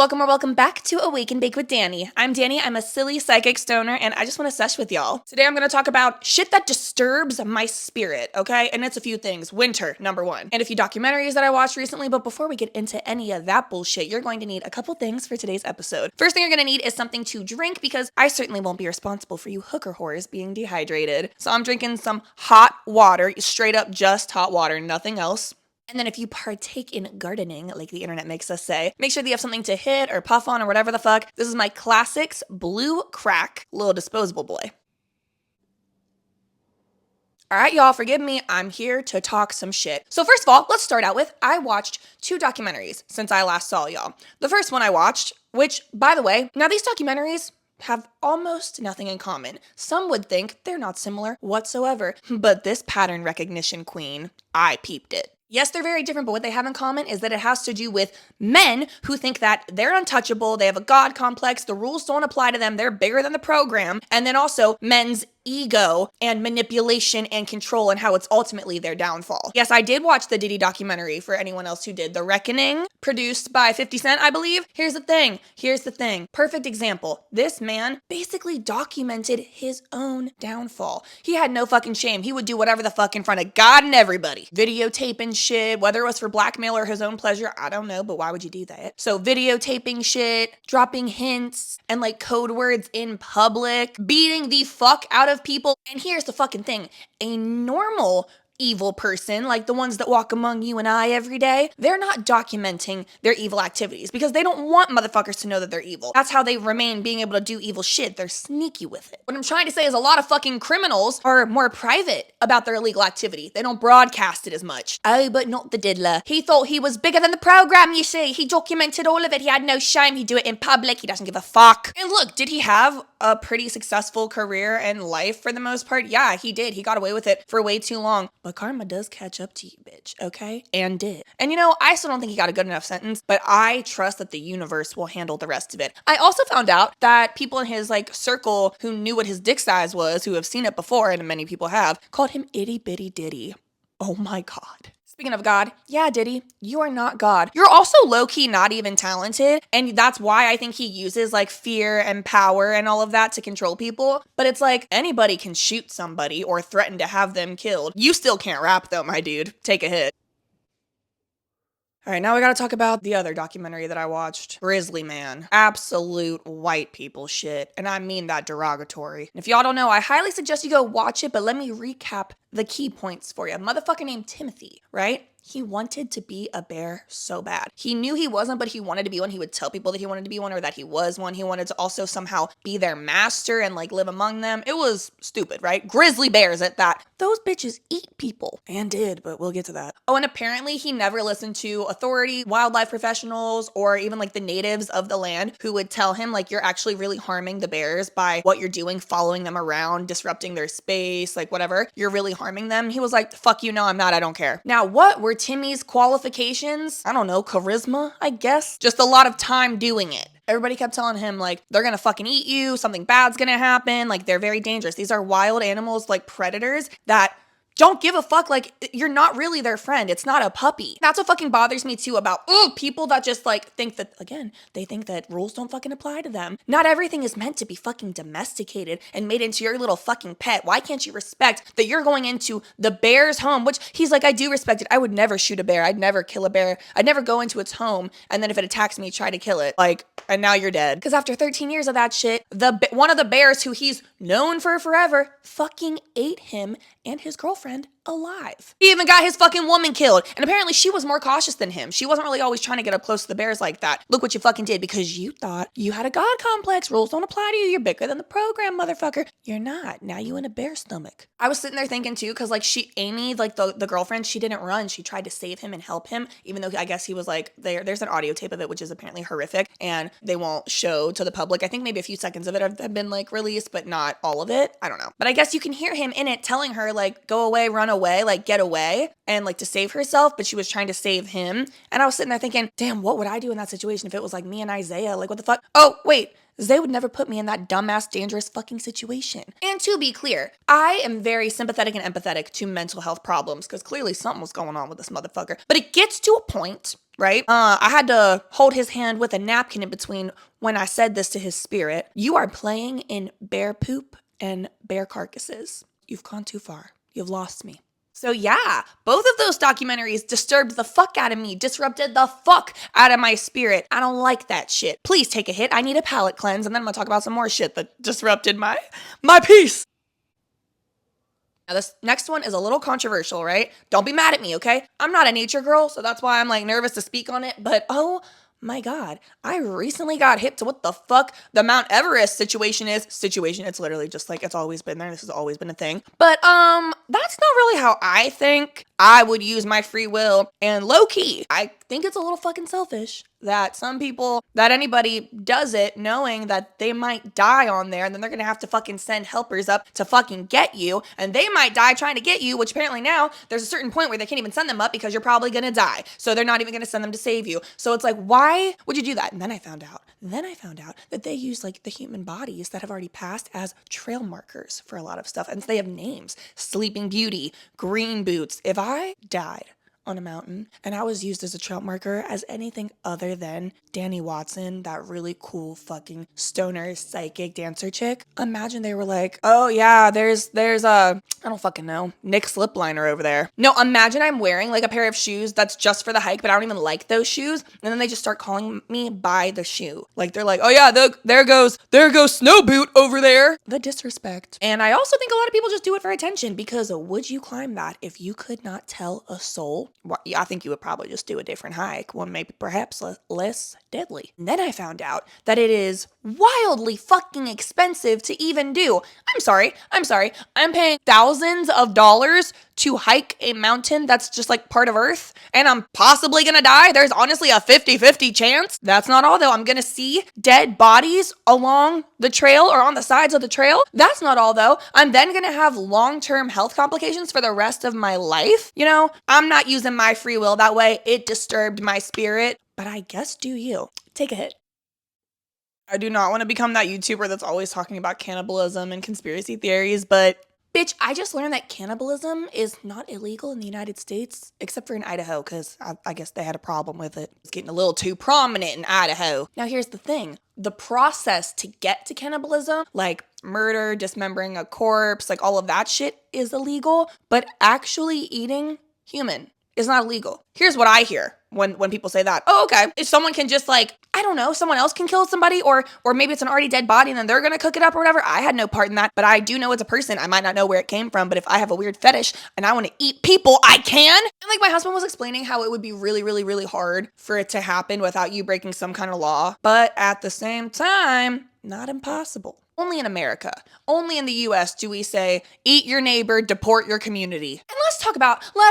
Welcome or welcome back to Awake and Bake with Danny. I'm Danny, I'm a silly psychic stoner, and I just want to sesh with y'all. Today I'm going to talk about shit that disturbs my spirit, okay? And it's a few things. Winter, number one. And a few documentaries that I watched recently, but before we get into any of that bullshit, you're going to need a couple things for today's episode. First thing you're going to need is something to drink because I certainly won't be responsible for you hooker whores being dehydrated. So I'm drinking some hot water, straight up just hot water, nothing else. And then if you partake in gardening, like the internet makes us say, make sure that you have something to hit or puff on or whatever the fuck. This is my Classics Blue Crack little disposable boy. All right, y'all, forgive me. I'm here to talk some shit. So first of all, let's start out with, I watched 2 documentaries since I last saw y'all. The first one I watched, which, by the way, now these documentaries have almost nothing in common. Some would think they're not similar whatsoever, but this pattern recognition queen, I peeped it. Yes, they're very different, but what they have in common is that it has to do with men who think that they're untouchable, they have a god complex, the rules don't apply to them, they're bigger than the program, and then also men's ego and manipulation and control and how it's ultimately their downfall. Yes, I did watch the Diddy documentary for anyone else who did. The Reckoning, produced by 50 Cent, I believe. Here's the thing. Perfect example. This man basically documented his own downfall. He had no fucking shame. He would do whatever the fuck in front of God and everybody. Videotaping shit, whether it was for blackmail or his own pleasure, I don't know, but why would you do that? So videotaping shit, dropping hints and like code words in public, beating the fuck out of people. And here's the fucking thing. A normal evil person, like the ones that walk among you and I every day, they're not documenting their evil activities because they don't want motherfuckers to know that they're evil. That's how they remain being able to do evil shit. They're sneaky with it. What I'm trying to say is a lot of fucking criminals are more private about their illegal activity. They don't broadcast it as much. Oh, but not the diddler. He thought he was bigger than the program, you see. He documented all of it. He had no shame. He'd do it in public. He doesn't give a fuck. And look, did he have a pretty successful career and life for the most part? Yeah, he did. He got away with it for way too long. But karma does catch up to you, bitch, okay? And did. And you know, I still don't think he got a good enough sentence, but I trust that the universe will handle the rest of it. I also found out that people in his like circle who knew what his dick size was, who have seen it before, and many people have, called him itty bitty Diddy. Oh my God. Speaking of God, yeah, Diddy, you are not God. You're also low-key not even talented, and that's why I think he uses like fear and power and all of that to control people. But it's like anybody can shoot somebody or threaten to have them killed. You still can't rap though, my dude. Take a hit. All right, now we gotta talk about the other documentary that I watched, Grizzly Man. Absolute white people shit, and I mean that derogatory. And if y'all don't know, I highly suggest you go watch it, but let me recap the key points for you. A motherfucker named Timothy, right? He wanted to be a bear so bad. He knew he wasn't, but he wanted to be one. He would tell people that he wanted to be one or that he was one. He wanted to also somehow be their master and like live among them. It was stupid, right? Grizzly bears at that. Those bitches eat people. And did, but we'll get to that. Oh, and apparently he never listened to authority, wildlife professionals, or even like the natives of the land who would tell him like, you're actually really harming the bears by what you're doing, following them around, disrupting their space, like whatever. You're really harming them. He was like, fuck you, no, I'm not, I don't care. Now, what were Timmy's qualifications? I don't know, charisma, I guess. Just a lot of time doing it. Everybody kept telling him, like, they're gonna fucking eat you, something bad's gonna happen, like, they're very dangerous. These are wild animals, like predators that don't give a fuck, like, you're not really their friend. It's not a puppy. That's what fucking bothers me too about, people that just, like, think that, again, they think that rules don't fucking apply to them. Not everything is meant to be fucking domesticated and made into your little fucking pet. Why can't you respect that you're going into the bear's home? Which, he's like, I do respect it. I would never shoot a bear. I'd never kill a bear. I'd never go into its home, and then if it attacks me, try to kill it. Like, and now you're dead. Because after 13 years of that shit, one of the bears who he's known for forever fucking ate him and his girlfriend alive. He even got his fucking woman killed. And apparently she was more cautious than him. She wasn't really always trying to get up close to the bears like that. Look what you fucking did because you thought you had a god complex. Rules don't apply to you. You're bigger than the program, motherfucker. You're not. Now you in a bear stomach. I was sitting there thinking too, because like Amy, like the girlfriend, she didn't run. She tried to save him and help him, even though I guess he was like, there's an audio tape of it, which is apparently horrific, and they won't show to the public. I think maybe a few seconds of it have been like released, but not all of it. I don't know. But I guess you can hear him in it telling her like, go away, run away, like get away, and like to save herself, but she was trying to save him. And I was sitting there thinking, damn, what would I do in that situation if it was like me and Isaiah? Like, what the fuck? Oh, wait. Zay would never put me in that dumbass, dangerous fucking situation. And to be clear, I am very sympathetic and empathetic to mental health problems because clearly something was going on with this motherfucker. But it gets to a point right? I had to hold his hand with a napkin in between when I said this to his spirit. You are playing in bear poop and bear carcasses. You've gone too far. You've lost me. So yeah, both of those documentaries disturbed the fuck out of me, disrupted the fuck out of my spirit. I don't like that shit. Please take a hit. I need a palate cleanse, and then I'm gonna talk about some more shit that disrupted my peace. Now, this next one is a little controversial, right? Don't be mad at me, okay? I'm not a nature girl, so that's why I'm like nervous to speak on it, but oh my God, I recently got hip to what the fuck the Mount Everest situation is. It's literally just like, it's always been there. This has always been a thing. But, that's not really how I think I would use my free will. And low key, I think it's a little fucking selfish that anybody does it knowing that they might die on there, and then they're gonna have to fucking send helpers up to fucking get you, and they might die trying to get you, which apparently now there's a certain point where they can't even send them up because you're probably gonna die. So they're not even gonna send them to save you. So it's like, why would you do that? And then I found out that they use like the human bodies that have already passed as trail markers for a lot of stuff. And so they have names: Sleeping Beauty, Green Boots. If I died on a mountain and I was used as a trail marker as anything other than Danny Watson, that really cool fucking stoner psychic dancer chick, imagine they were like, oh yeah, there's I don't fucking know, Nick Slipliner over there. No, imagine I'm wearing like a pair of shoes that's just for the hike, but I don't even like those shoes, and then they just start calling me by the shoe. Like they're like, oh yeah, there goes Snow Boot over there. The disrespect. And I also think a lot of people just do it for attention, because would you climb that if you could not tell a soul? Well, yeah, I think you would probably just do a different hike, one maybe perhaps less deadly. And then I found out that it is wildly fucking expensive to even do. I'm sorry. I'm paying thousands of dollars to hike a mountain that's just like part of Earth, and I'm possibly gonna die. There's honestly a 50-50 chance. That's not all though. I'm gonna see dead bodies along the trail or on the sides of the trail. That's not all though. I'm then gonna have long-term health complications for the rest of my life. You know, I'm not using my free will that way. It disturbed my spirit, but I guess do you. Take a hit. I do not want to become that YouTuber that's always talking about cannibalism and conspiracy theories, but bitch, I just learned that cannibalism is not illegal in the United States, except for in Idaho, because I guess they had a problem with it. It's getting a little too prominent in Idaho. Now, here's the thing. The process to get to cannibalism, like murder, dismembering a corpse, like all of that shit is illegal, but actually eating human is not illegal. Here's what I hear when people say that. Oh, okay. If someone can just like, I don't know, someone else can kill somebody, or maybe it's an already dead body and then they're gonna cook it up or whatever. I had no part in that, but I do know it's a person. I might not know where it came from, but if I have a weird fetish and I want to eat people, I can. And like my husband was explaining how it would be really, really, really hard for it to happen without you breaking some kind of law, but at the same time, not impossible. Only in America, only in the US do we say, eat your neighbor, deport your community. And let's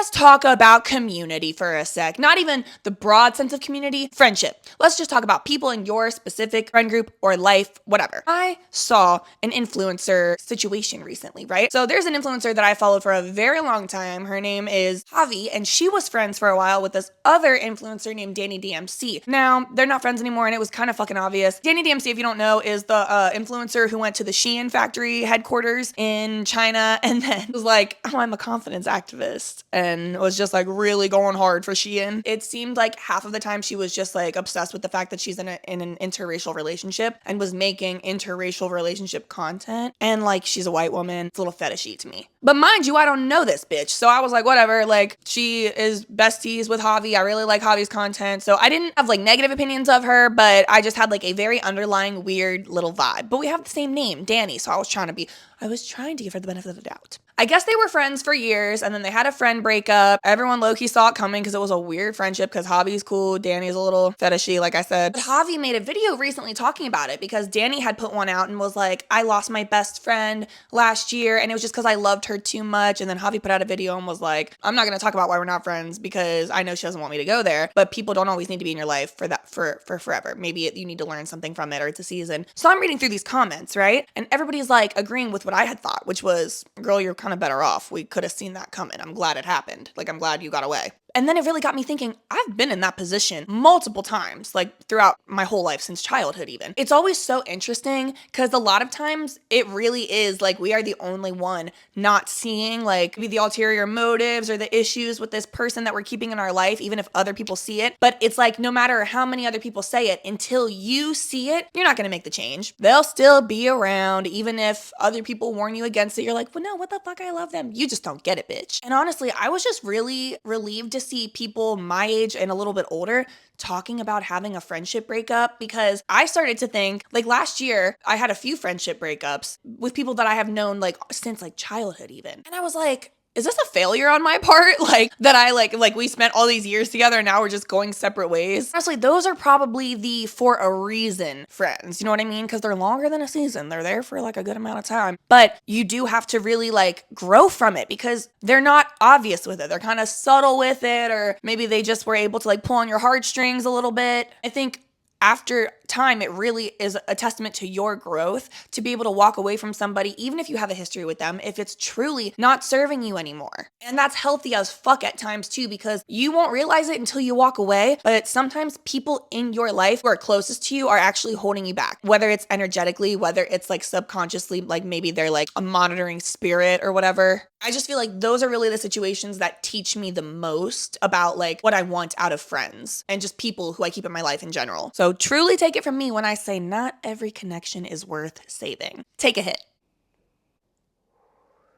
talk about community for a sec. Not even the broad sense of community, friendship. Let's just talk about people in your specific friend group or life, whatever. I saw an influencer situation recently, right? So there's an influencer that I followed for a very long time. Her name is Javi, and she was friends for a while with this other influencer named Danny DMC. Now, they're not friends anymore, and it was kind of fucking obvious. Danny DMC, if you don't know, is the influencer who went to the Shein factory headquarters in China and then was like, oh, I'm a confidence activist, and was just like really going hard for Shein. It seemed like half of the time she was just like obsessed with the fact that she's in an interracial relationship and was making interracial relationship content, and like she's a white woman. It's a little fetishy to me. But mind you, I don't know this bitch, so I was like, whatever, like she is besties with Javi. I really like Javi's content, so I didn't have like negative opinions of her, but I just had like a very underlying weird little vibe. But we have the same name, Danny, so I was trying to give her the benefit of the doubt. I guess they were friends for years, and then they had a friend breakup. Everyone low-key saw it coming because it was a weird friendship, because Javi's cool, Danny's a little fetishy, like I said. But Javi made a video recently talking about it because Danny had put one out and was like, I lost my best friend last year, and it was just because I loved her too much. And then Javi put out a video and was like, I'm not going to talk about why we're not friends because I know she doesn't want me to go there, but people don't always need to be in your life for forever. Maybe you need to learn something from it, or it's a season. So I'm reading through these comments, right? And everybody's like agreeing with what I had thought, which was, girl, you're kind of better off. We could have seen that coming. I'm glad it happened. Like, I'm glad you got away. And then it really got me thinking, I've been in that position multiple times, like throughout my whole life since childhood even. It's always so interesting because a lot of times it really is like we are the only one not seeing like maybe the ulterior motives or the issues with this person that we're keeping in our life, even if other people see it. But it's like no matter how many other people say it, until you see it, you're not going to make the change. They'll still be around, even if other people warn you against it. You're like, well, no, what the fuck? I love them. You just don't get it, bitch. And honestly, I was just really relieved to see people my age and a little bit older talking about having a friendship breakup, because I started to think like last year I had a few friendship breakups with people that I have known like since like childhood even. And I was like, is this a failure on my part? Like that I like we spent all these years together and now we're just going separate ways. Honestly, those are probably the for a reason friends. You know what I mean? Because they're longer than a season. They're there for like a good amount of time. But you do have to really like grow from it because they're not obvious with it. They're kind of subtle with it, or maybe they just were able to like pull on your heartstrings a little bit. I think after time, it really is a testament to your growth to be able to walk away from somebody, even if you have a history with them, if it's truly not serving you anymore. And that's healthy as fuck at times too, because you won't realize it until you walk away. But sometimes people in your life who are closest to you are actually holding you back, whether it's energetically, whether it's like subconsciously, like maybe they're like a monitoring spirit or whatever. I just feel like those are really the situations that teach me the most about like what I want out of friends and just people who I keep in my life in general. So truly take it from me when I say not every connection is worth saving. Take a hit.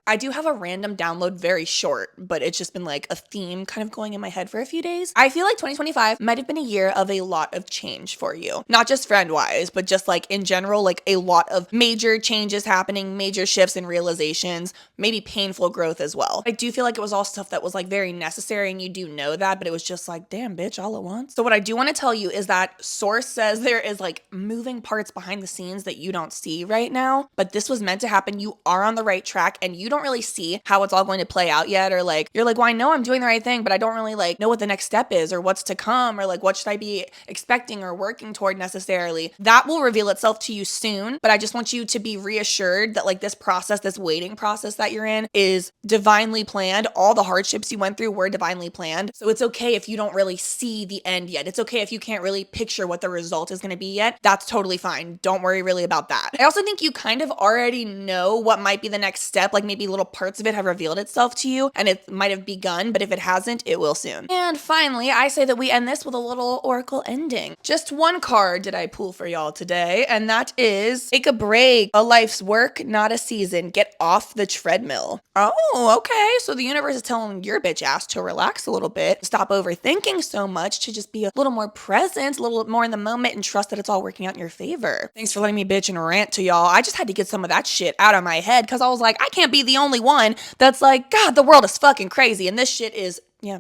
I do have a random download, very short, but it's just been like a theme kind of going in my head for a few days. I feel like 2025 might have been a year of a lot of change for you. Not just friend-wise, but just like in general, like a lot of major changes happening, major shifts and realizations, maybe painful growth as well. I do feel like it was all stuff that was like very necessary and you do know that, but it was just like, damn, bitch, all at once. So what I do want to tell you is that source says there is like moving parts behind the scenes that you don't see right now, but this was meant to happen. You are on the right track and you don't really see how it's all going to play out yet, or like you're like, well, I know I'm doing the right thing, but I don't really like know what the next step is or what's to come, or like what should I be expecting or working toward necessarily. That will reveal itself to you soon, but I just want you to be reassured that like this process, this waiting process that you're in is divinely planned. All the hardships you went through were divinely planned. So it's okay if you don't really see the end yet. It's okay if you can't really picture what the result is going to be yet. That's totally fine. Don't worry really about that. I also think you kind of already know what might be the next step, like maybe little parts of it have revealed itself to you and it might have begun, but if it hasn't, it will soon. And finally, I say that we end this with a little oracle ending. Just one card did I pull for y'all today, and that is take a break. A life's work, not a season. Get off the treadmill. Oh, okay. So the universe is telling your bitch ass to relax a little bit, stop overthinking so much, to just be a little more present, a little more in the moment, and trust that it's all working out in your favor. Thanks for letting me bitch and rant to y'all. I just had to get some of that shit out of my head because I was like, I can't be the only one that's like, God, the world is fucking crazy and this shit is,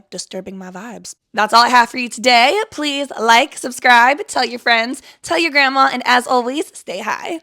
disturbing my vibes. That's all I have for you today. Please like, subscribe, tell your friends, tell your grandma, and as always, stay high.